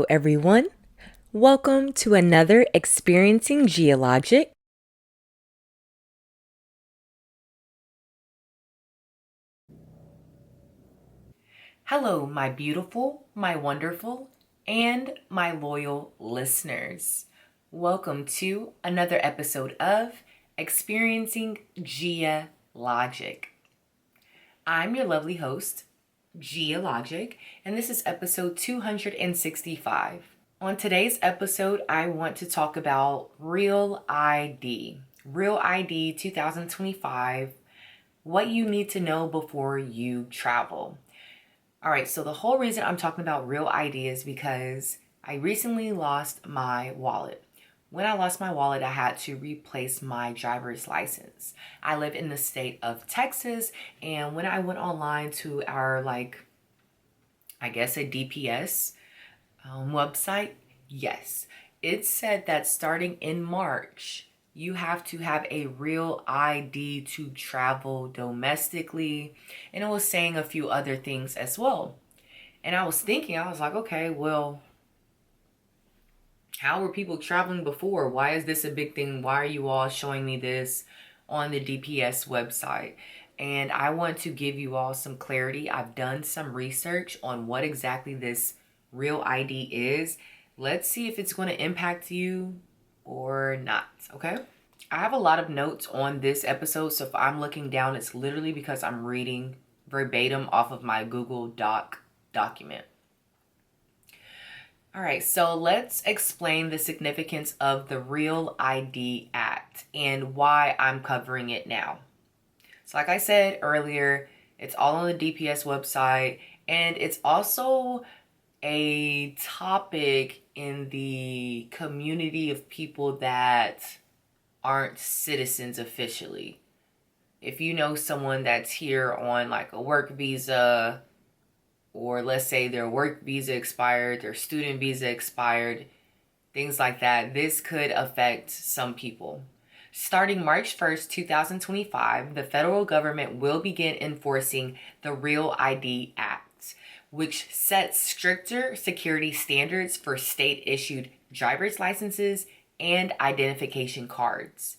Hello, everyone. Welcome to another Experiencing GhiaLogic. Hello, my beautiful, my wonderful, and my loyal listeners. Welcome to another episode of Experiencing GhiaLogic. I'm your lovely host, GhiaLogic, and this is episode 265. On today's episode, I want to talk about Real ID. Real ID 2025, what you need to know before you travel. All right, so the whole reason I'm talking about Real ID is because I recently lost my wallet. When I lost my wallet, I had to replace my driver's license. I live in the state of Texas, and when I went online to our, a DPS website, yes, it said that starting in March, you have to have a real ID to travel domestically. And it was saying a few other things as well. And I was like, okay, well, how were people traveling before? Why is this a big thing? Why are you all showing me this on the DPS website? And I want to give you all some clarity. I've done some research on what exactly this Real ID is. Let's see if it's going to impact you or not, okay? I have a lot of notes on this episode, so if I'm looking down, it's literally because I'm reading verbatim off of my Google Doc document. All right, so let's explain the significance of the Real ID Act and why I'm covering it now. So like I said earlier, it's all on the DPS website, and it's also a topic in the community of people that aren't citizens officially. If you know someone that's here on a work visa, or let's say their work visa expired, their student visa expired, things like that, this could affect some people. Starting March 1st, 2025, the federal government will begin enforcing the Real ID Act, which sets stricter security standards for state-issued driver's licenses and identification cards.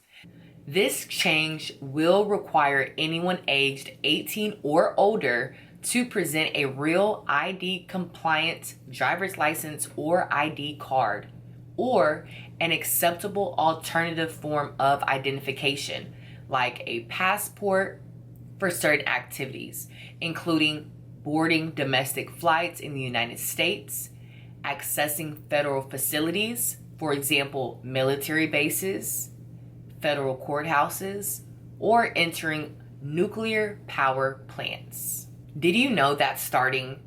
This change will require anyone aged 18 or older to present a Real ID compliant driver's license or ID card, or an acceptable alternative form of identification, like a passport for certain activities, including boarding domestic flights in the United States, accessing federal facilities, for example, military bases, federal courthouses, or entering nuclear power plants. Did you know that starting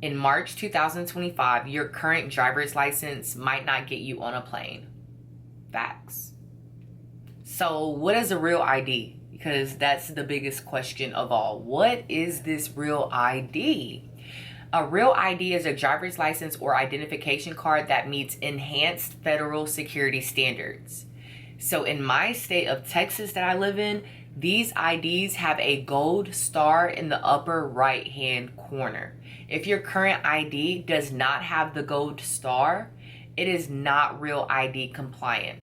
in March 2025, your current driver's license might not get you on a plane? Facts. So what is a Real ID? Because that's the biggest question of all. What is this Real ID? A Real ID is a driver's license or identification card that meets enhanced federal security standards. So in my state of Texas that I live in, these IDs have a gold star in the upper right-hand corner. If your current ID does not have the gold star, it is not Real ID compliant.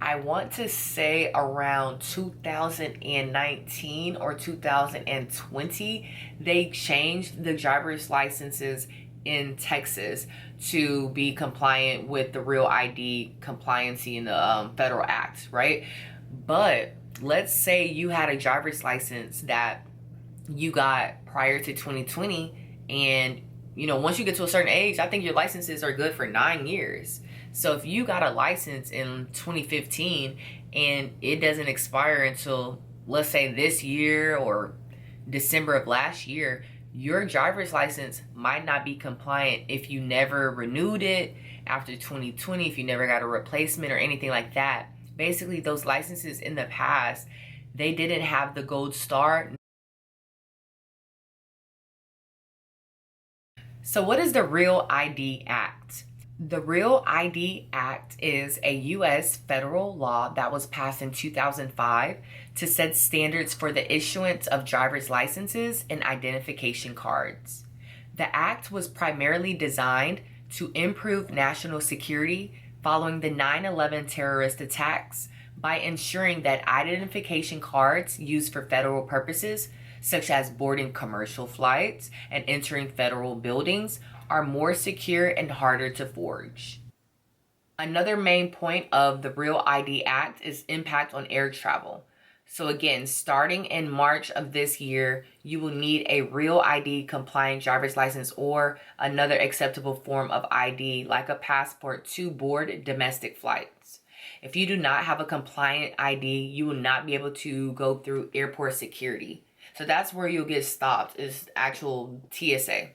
I want to say around 2019 or 2020, they changed the driver's licenses in Texas to be compliant with the Real ID compliancy in the federal act, right? But let's say you had a driver's license that you got prior to 2020, and once you get to a certain age, I think your licenses are good for 9 years. So if you got a license in 2015 and it doesn't expire until, let's say, this year or December of last year, your driver's license might not be compliant if you never renewed it after 2020, if you never got a replacement or anything like that. Basically, those licenses in the past, they didn't have the gold star. So what is the Real ID Act? The Real ID Act is a U.S. federal law that was passed in 2005 to set standards for the issuance of driver's licenses and identification cards. The act was primarily designed to improve national security following the 9/11 terrorist attacks by ensuring that identification cards used for federal purposes, such as boarding commercial flights and entering federal buildings, are more secure and harder to forge. Another main point of the Real ID Act is impact on air travel. So again, starting in March of this year, you will need a Real ID compliant driver's license or another acceptable form of ID like a passport to board domestic flights. If you do not have a compliant ID, you will not be able to go through airport security. So that's where you'll get stopped, is actual TSA.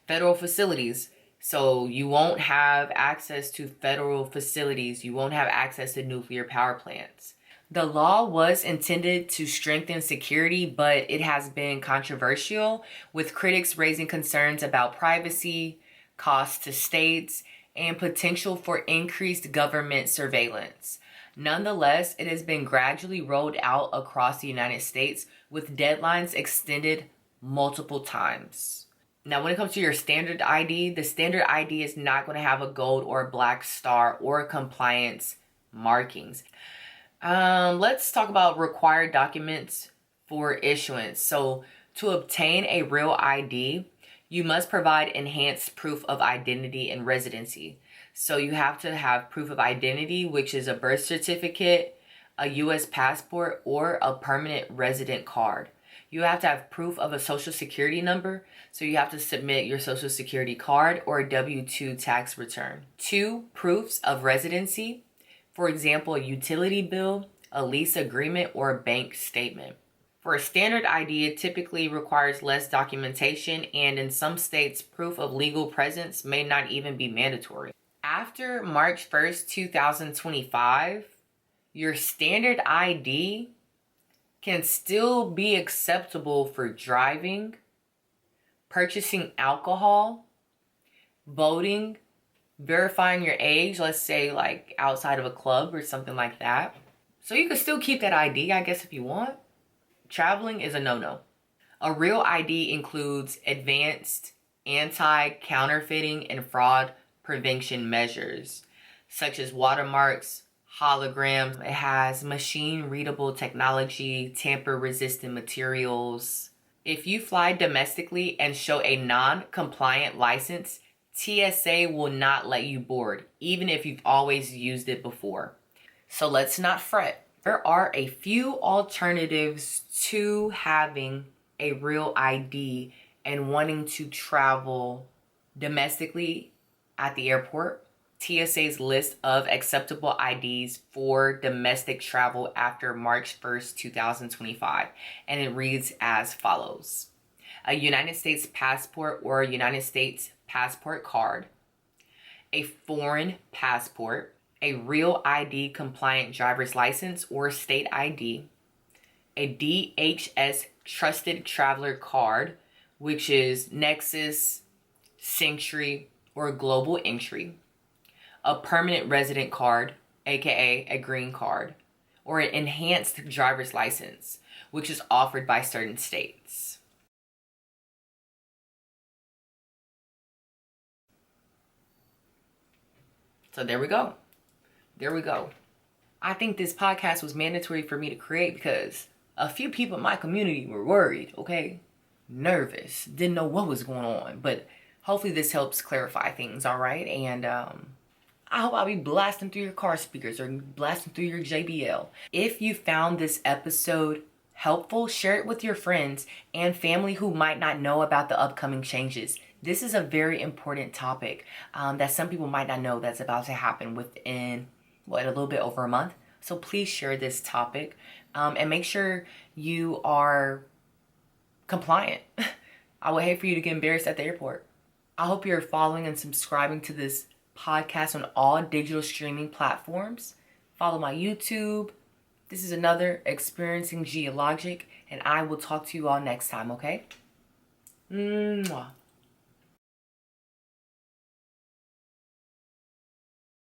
Federal facilities. So you won't have access to federal facilities. You won't have access to nuclear power plants. The law was intended to strengthen security, but it has been controversial, with critics raising concerns about privacy, costs to states, and potential for increased government surveillance. Nonetheless, it has been gradually rolled out across the United States, with deadlines extended multiple times. Now, when it comes to your standard ID, the standard ID is not going to have a gold or a black star or compliance markings. Let's talk about required documents for issuance. So to obtain a Real ID, you must provide enhanced proof of identity and residency. So you have to have proof of identity, which is a birth certificate, a U.S. passport, or a permanent resident card. You have to have proof of a social security number. So you have to submit your social security card or a W-2 tax return. 2 proofs of residency. For example, a utility bill, a lease agreement, or a bank statement. For a standard ID, it typically requires less documentation, and in some states, proof of legal presence may not even be mandatory. After March 1st, 2025, your standard ID can still be acceptable for driving, purchasing alcohol, voting, verifying your age, let's say like outside of a club or something like that. So you can still keep that ID, I guess, if you want. Traveling is a no-no. A Real ID includes advanced anti-counterfeiting and fraud prevention measures, such as watermarks, hologram. It has machine-readable technology, tamper-resistant materials. If you fly domestically and show a non-compliant license, TSA will not let you board, even if you've always used it before. So let's not fret. There are a few alternatives to having a Real ID and wanting to travel domestically at the airport. TSA's list of acceptable IDs for domestic travel after March 1st, 2025. And it reads as follows. A United States passport or a United States passport card, a foreign passport, a Real ID compliant driver's license or state ID, a DHS trusted traveler card, which is Nexus, Century, or Global Entry, a permanent resident card, aka a green card, or an enhanced driver's license, which is offered by certain states. So there we go. There we go. I think this podcast was mandatory for me to create because a few people in my community were worried, okay? Nervous, didn't know what was going on. But hopefully this helps clarify things, all right? And I hope I'll be blasting through your car speakers or blasting through your JBL. If you found this episode helpful, share it with your friends and family who might not know about the upcoming changes. This is a very important topic that some people might not know that's about to happen within, a little bit over a month. So please share this topic and make sure you are compliant. I would hate for you to get embarrassed at the airport. I hope you're following and subscribing to this podcast on all digital streaming platforms. Follow my YouTube. This is another Experiencing GhiaLogic, and I will talk to you all next time, okay? Mwah.